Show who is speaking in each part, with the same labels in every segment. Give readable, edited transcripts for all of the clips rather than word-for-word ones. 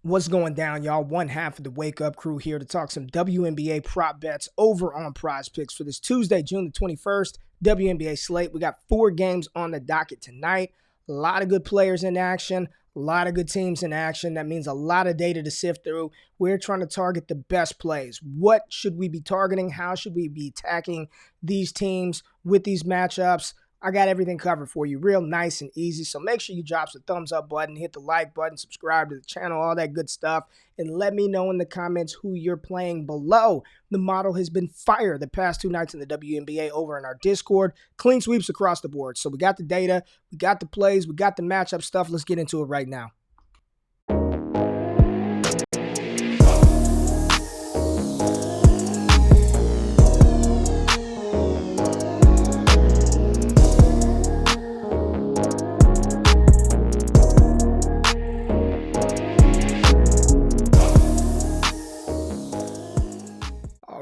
Speaker 1: What's going down, y'all? One half of the Wake Up crew here to talk some WNBA prop bets over on Prize Picks for this Tuesday, June the 21st, WNBA slate. We got 4 games on the docket tonight. A lot of good players in action, a lot of good teams in action. That means a lot of data to sift through. We're trying to target the best plays. What should we be targeting? How should we be attacking these teams with these matchups? I got everything covered for you, real nice and easy. So make sure you drop the thumbs up button, hit the like button, subscribe to the channel, all that good stuff. And let me know in the comments who you're playing below. The model has been fire the past 2 nights in the WNBA over in our Discord. Clean sweeps across the board. So we got the data, we got the plays, we got the matchup stuff. Let's get into it right now.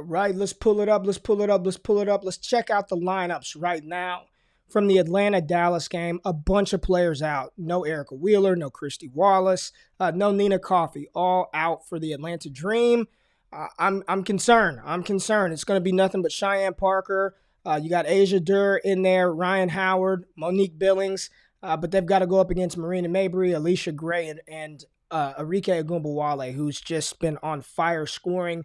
Speaker 1: Right, let's pull it up. Let's check out the lineups right now from the Atlanta-Dallas game. A bunch of players out. No Erica Wheeler, no Christy Wallace, no Nina Coffey, all out for the Atlanta Dream. I'm concerned. It's going to be nothing but Cheyenne Parker. You got Asia Durr in there, Ryan Howard, Monique Billings, but they've got to go up against Marina Mabrey, Alicia Gray, and Arike Ogunbowale, who's just been on fire scoring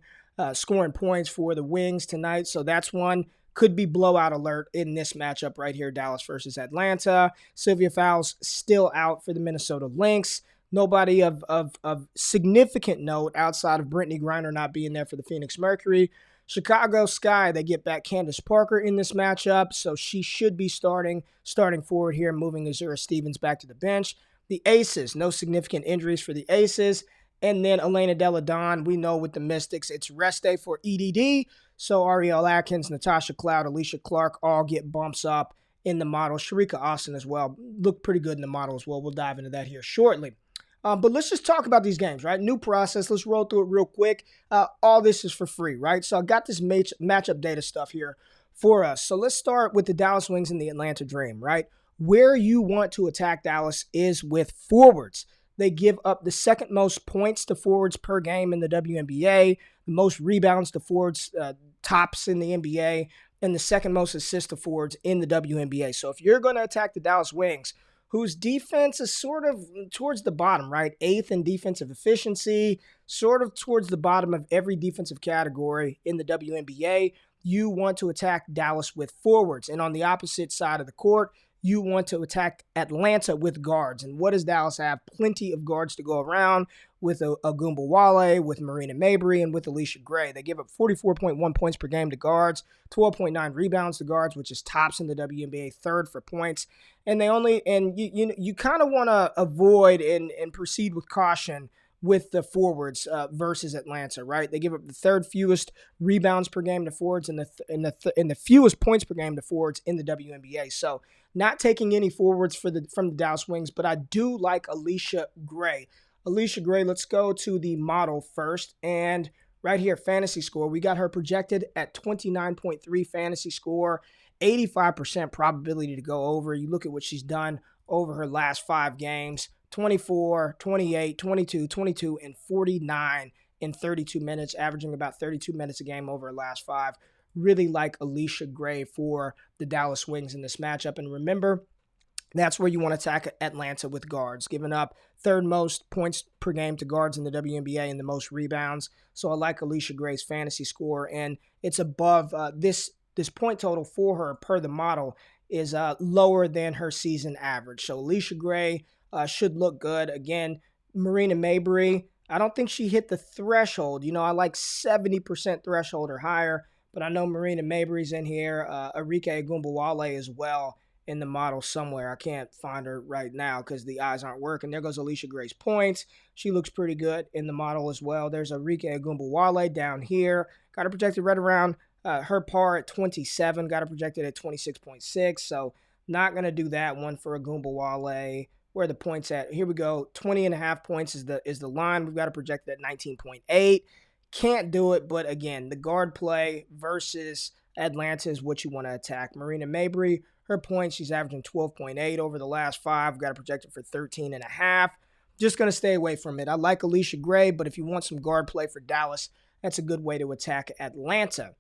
Speaker 1: points for the Wings tonight. So that's one. Could be blowout alert in this matchup right here, Dallas versus Atlanta. Sylvia Fowles still out for the Minnesota Lynx. Nobody of significant note outside of Brittany Griner not being there for the Phoenix Mercury. Chicago Sky, they get back Candace Parker in this matchup, so she should be starting forward here, moving Azura Stevens back to the bench. The Aces, no significant injuries for the Aces. And then Elena Delle Donne, we know with the Mystics, it's rest day for EDD. So Ariel Atkins, Natasha Cloud, Alicia Clark all get bumps up in the model. Sharika Austin as well. Look pretty good in the model as well. We'll dive into that here shortly. But let's just talk about these games, right? New process. Let's roll through it real quick. All this is for free, right? So I got this matchup data stuff here for us. So let's start with the Dallas Wings and the Atlanta Dream, right? Where you want to attack Dallas is with forwards. They give up the second most points to forwards per game in the WNBA, the most rebounds to forwards tops in the NBA, and the second most assists to forwards in the WNBA. So if you're going to attack the Dallas Wings, whose defense is sort of towards the bottom, right? 8th in defensive efficiency, sort of towards the bottom of every defensive category in the WNBA, you want to attack Dallas with forwards. And on the opposite side of the court, you want to attack Atlanta with guards. And what does Dallas have? Plenty of guards to go around with Ogunbowale, with Marina Mabrey, and with Alicia Gray. They give up 44.1 points per game to guards, 12.9 rebounds to guards, which is tops in the WNBA, 3rd for points. And you kind of want to avoid and proceed with caution with the forwards versus Atlanta, right? They give up the 3rd fewest rebounds per game to forwards and the fewest points per game to forwards in the WNBA. So not taking any forwards from the Dallas Wings, but I do like Alicia Gray. Alicia Gray, let's go to the model first. And right here, fantasy score, we got her projected at 29.3 fantasy score, 85% probability to go over. You look at what she's done over her last 5 games. 24, 28, 22, 22, and 49 in 32 minutes, averaging about 32 minutes a game over her last 5. Really like Alicia Gray for the Dallas Wings in this matchup. And remember, that's where you want to attack Atlanta with guards, giving up 3rd most points per game to guards in the WNBA and the most rebounds. So I like Alicia Gray's fantasy score, and it's above this point total for her per the model is lower than her season average. So Alicia Gray should look good. Again, Marina Mabrey, I don't think she hit the threshold. I like 70% threshold or higher, but I know Marina Mabrey's in here. Arike Ogunbowale as well in the model somewhere. I can't find her right now because the eyes aren't working. There goes Alicia Gray's points. She looks pretty good in the model as well. There's Arike Ogunbowale down here. Got her projected right around her par at 27. Got her projected at 26.6. So not going to do that one for Ogunbowale. Where are the points at? Here we go. 20.5 points is the line. We've got to project at 19.8. Can't do it, but again, the guard play versus Atlanta is what you want to attack. Marina Mabrey, her points, she's averaging 12.8 over the last 5. Got to project it for 13.5. just going to stay away from it. I like Alicia Gray, but if you want some guard play for Dallas, that's a good way to attack Atlanta.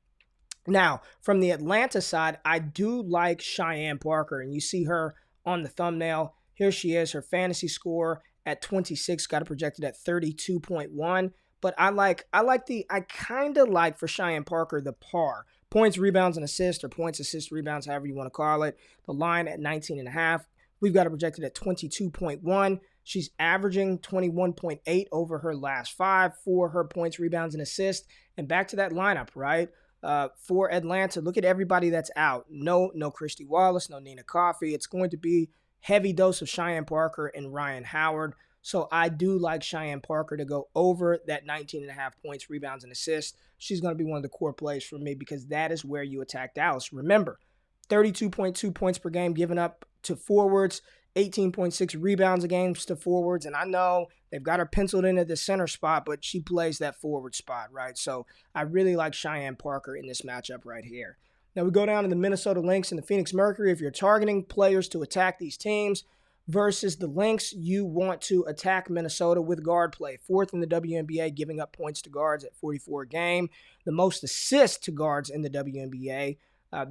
Speaker 1: Now, from the Atlanta side, I do like Cheyenne Parker, and you see her on the thumbnail. Here she is, her fantasy score at 26, got it projected at 32.1. But I kind of like for Cheyenne Parker the par. Points, rebounds, and assists, or points, assists, rebounds, however you want to call it. The line at 19.5. We've got it projected at 22.1. She's averaging 21.8 over her last 5 for her points, rebounds, and assists. And back to that lineup, right? For Atlanta, look at everybody that's out. No Christy Wallace, no Nina Coffey. It's going to be heavy dose of Cheyenne Parker and Ryan Howard. So I do like Cheyenne Parker to go over that 19.5 points, rebounds, and assists. She's going to be one of the core plays for me because that is where you attack Dallas. Remember, 32.2 points per game given up to forwards, 18.6 rebounds a game to forwards. And I know they've got her penciled in at the center spot, but she plays that forward spot, right? So I really like Cheyenne Parker in this matchup right here. Now we go down to the Minnesota Lynx and the Phoenix Mercury. If you're targeting players to attack these teams versus the Lynx, you want to attack Minnesota with guard play. 4th in the WNBA, giving up points to guards at 44 a game. The most assists to guards in the WNBA.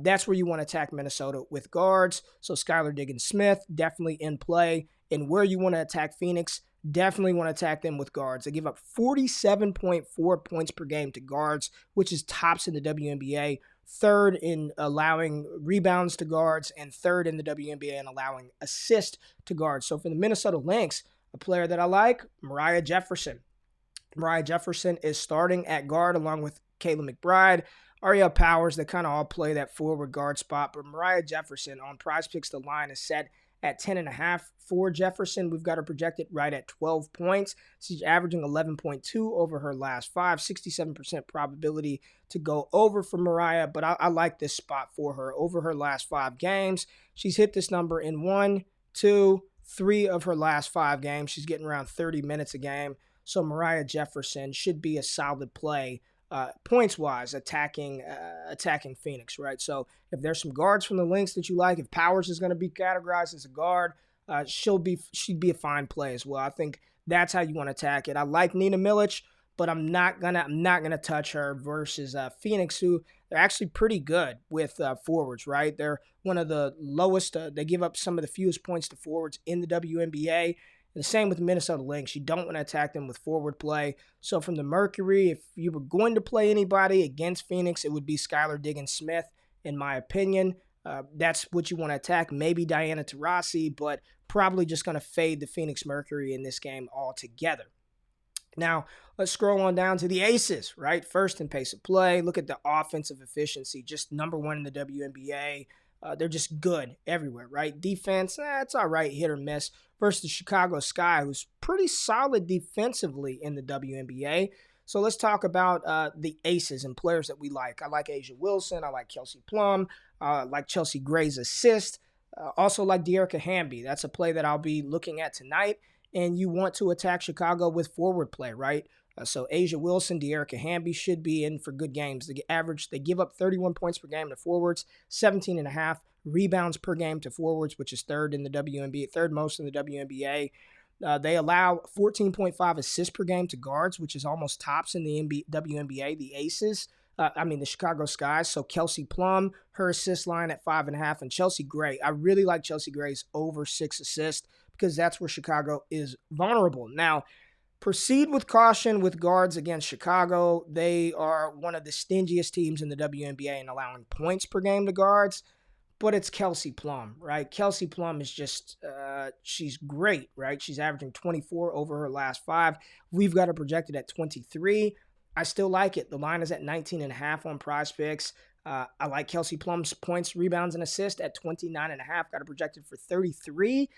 Speaker 1: That's where you want to attack Minnesota with guards. So Skylar Diggins-Smith, definitely in play. And where you want to attack Phoenix, definitely want to attack them with guards. They give up 47.4 points per game to guards, which is tops in the WNBA. 3rd in allowing rebounds to guards, and 3rd in the WNBA in allowing assists to guards. So for the Minnesota Lynx, a player that I like, Mariah Jefferson. Mariah Jefferson is starting at guard along with Kayla McBride. Ariel Powers, they kind of all play that forward guard spot, but Mariah Jefferson on PrizePicks, the line is set at 10.5 for Jefferson. We've got her projected right at 12 points. She's averaging 11.2 over her last 5, 67% probability to go over for Mariah, but I like this spot for her. Over her last 5 games, she's hit this number in 1, 2, 3 of her last 5 games. She's getting around 30 minutes a game, so Mariah Jefferson should be a solid play points-wise, attacking Phoenix, right? So if there's some guards from the Lynx that you like, if Powers is going to be categorized as a guard, she'd be a fine play as well. I think that's how you want to attack it. I like Nina Milic, but I'm not gonna touch her versus Phoenix, who they're actually pretty good with forwards, right? They're one of the lowest. They give up some of the fewest points to forwards in the WNBA. The same with the Minnesota Lynx. You don't want to attack them with forward play. So from the Mercury, if you were going to play anybody against Phoenix, it would be Skylar Diggins-Smith, in my opinion. That's what you want to attack. Maybe Diana Taurasi, but probably just going to fade the Phoenix Mercury in this game altogether. Now, let's scroll on down to the aces, right? First in pace of play. Look at the offensive efficiency, just number 1 in the WNBA. They're just good everywhere, right? Defense, it's all right, hit or miss. Versus the Chicago Sky, who's pretty solid defensively in the WNBA. So let's talk about the aces and players that we like. I like Asia Wilson. I like Kelsey Plum. I like Chelsea Gray's assist. Also like Dearica Hamby. That's a play that I'll be looking at tonight. And you want to attack Chicago with forward play, right? So Asia Wilson, Dearica Hamby should be in for good games. They give up 31 points per game to forwards, 17.5 rebounds per game to forwards, which is 3rd in the WNBA, 3rd most in the WNBA. They allow 14.5 assists per game to guards, which is almost tops in the WNBA, the Aces. The Chicago Sky. So Kelsey Plum, her assist line at 5.5, and Chelsea Gray. I really like Chelsea Gray's over 6 assists because that's where Chicago is vulnerable. Now, proceed with caution with guards against Chicago. They are one of the stingiest teams in the WNBA in allowing points per game to guards, but it's Kelsey Plum, right? Kelsey Plum is just, she's great, right? She's averaging 24 over her last 5. We've got her projected at 23. I still like it. The line is at 19.5 on PrizePicks. I like Kelsey Plum's points, rebounds, and assists at 29.5. Got her projected for 33.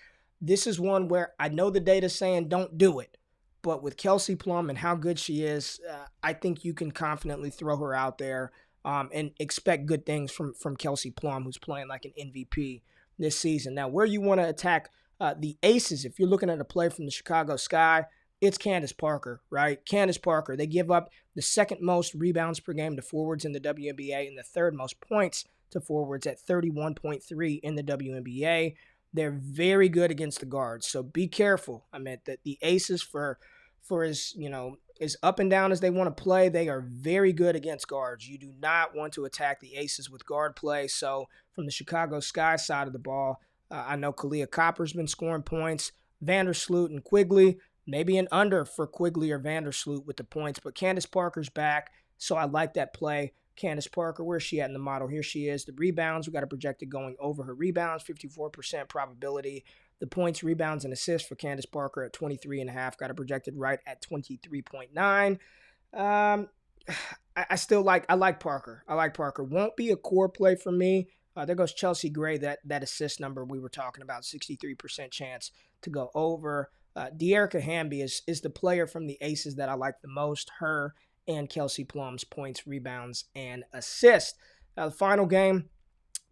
Speaker 1: This is one where I know the data's saying don't do it. But with Kelsey Plum and how good she is, I think you can confidently throw her out there and expect good things from Kelsey Plum, who's playing like an MVP this season. Now, where you want to attack the aces, if you're looking at a play from the Chicago Sky, it's Candace Parker, right? Candace Parker. They give up the 2nd most rebounds per game to forwards in the WNBA and the 3rd most points to forwards at 31.3 in the WNBA. they're very good against the guards. So be careful. I meant that the aces for as, as up and down as they want to play, they are very good against guards. You do not want to attack the aces with guard play. So from the Chicago Sky side of the ball, I know Kalia Copper's been scoring points. Vandersloot and Quigley, maybe an under for Quigley or Vandersloot with the points, but Candace Parker's back, so I like that play. Candace Parker, where's she at in the model? Here she is. The rebounds, we got a projected going over her rebounds, 54% probability. The points, rebounds, and assists for Candace Parker at 23.5, got a projected right at 23.9. I still like Parker. I like Parker. Won't be a core play for me. There goes Chelsea Gray, that assist number we were talking about, 63% chance to go over. De'Erica Hamby is the player from the Aces that I like the most. Her and Kelsey Plum's points, rebounds, and assists. The final game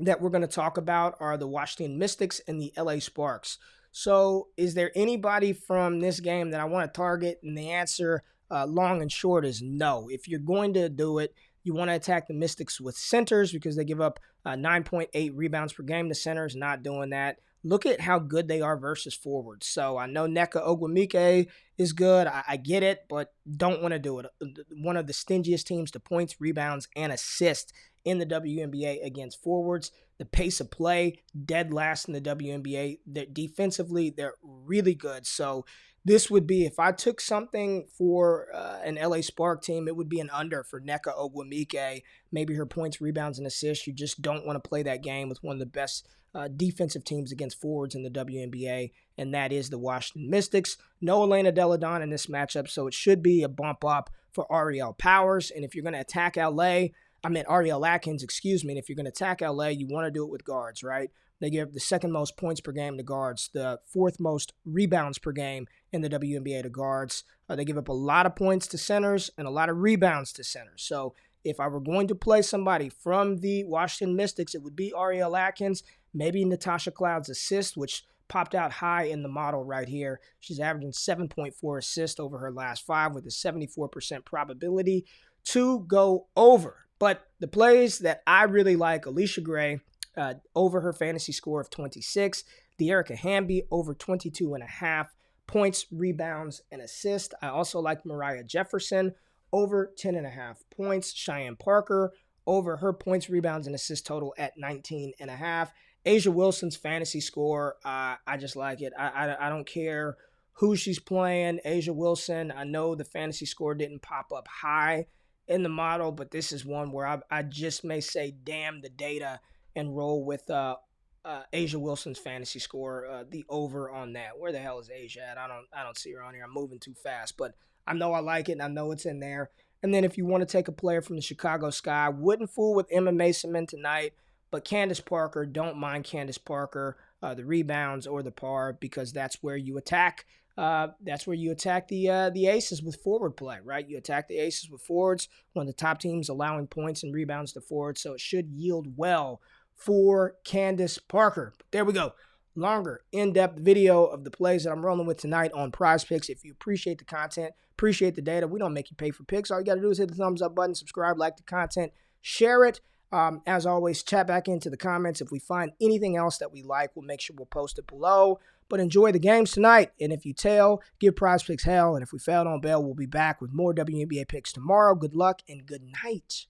Speaker 1: that we're going to talk about are the Washington Mystics and the LA Sparks. So is there anybody from this game that I want to target? And the answer, long and short, is no. If you're going to do it, you want to attack the Mystics with centers because they give up 9.8 rebounds per game. The centers not doing that. Look at how good they are versus forwards. So I know Nneka Ogwumike is good. I get it, but don't want to do it. One of the stingiest teams to points, rebounds, and assists in the WNBA against forwards. The pace of play, dead last in the WNBA. Defensively, they're really good. So this would be, if I took something for an LA Spark team, it would be an under for Nneka Ogwumike. Maybe her points, rebounds, and assists. You just don't want to play that game with one of the best defensive teams against forwards in the WNBA, and that is the Washington Mystics. No Elena Delle Donne in this matchup, so it should be a bump up for Ariel Powers. And if you're going to attack Ariel Atkins, and if you're going to attack LA, you want to do it with guards, right? They give the second most points per game to guards, the fourth most rebounds per game in the WNBA to guards. They give up a lot of points to centers and a lot of rebounds to centers. So if I were going to play somebody from the Washington Mystics, it would be Ariel Atkins, maybe Natasha Cloud's assist, which popped out high in the model right here. She's averaging 7.4 assists over her last 5 with a 74% probability to go over. But the plays that I really like, Alicia Gray, over her fantasy score of 26. De'Erica Hamby over 22.5 points, rebounds, and assists. I also like Mariah Jefferson over 10.5 points. Cheyenne Parker over her points, rebounds, and assist total at 19.5. A'ja Wilson's fantasy score, I just like it. I don't care who she's playing. A'ja Wilson, I know the fantasy score didn't pop up high in the model, but this is one where I just may say damn the data and roll with A'ja Wilson's fantasy score, the over on that. Where the hell is A'ja at? I don't see her on here. I'm moving too fast, but I know I like it and I know it's in there. And then if you want to take a player from the Chicago Sky, wouldn't fool with Emma Mason tonight, but Candace Parker, don't mind Candace Parker, the rebounds or the par, because that's where you attack. That's where you attack the aces with forward play, right? You attack the aces with forwards, one of the top teams allowing points and rebounds to forwards, so it should yield well for Candace Parker. But there we go. Longer, in-depth video of the plays that I'm rolling with tonight on PrizePicks. If you appreciate the content, appreciate the data, we don't make you pay for picks. All you got to do is hit the thumbs up button, subscribe, like the content, share it. As always, chat back into the comments. If we find anything else that we like, we'll make sure we'll post it below. But enjoy the games tonight. And if you tail, give PrizePicks hell. And if we fail, don't bail. We'll be back with more WNBA picks tomorrow. Good luck and good night.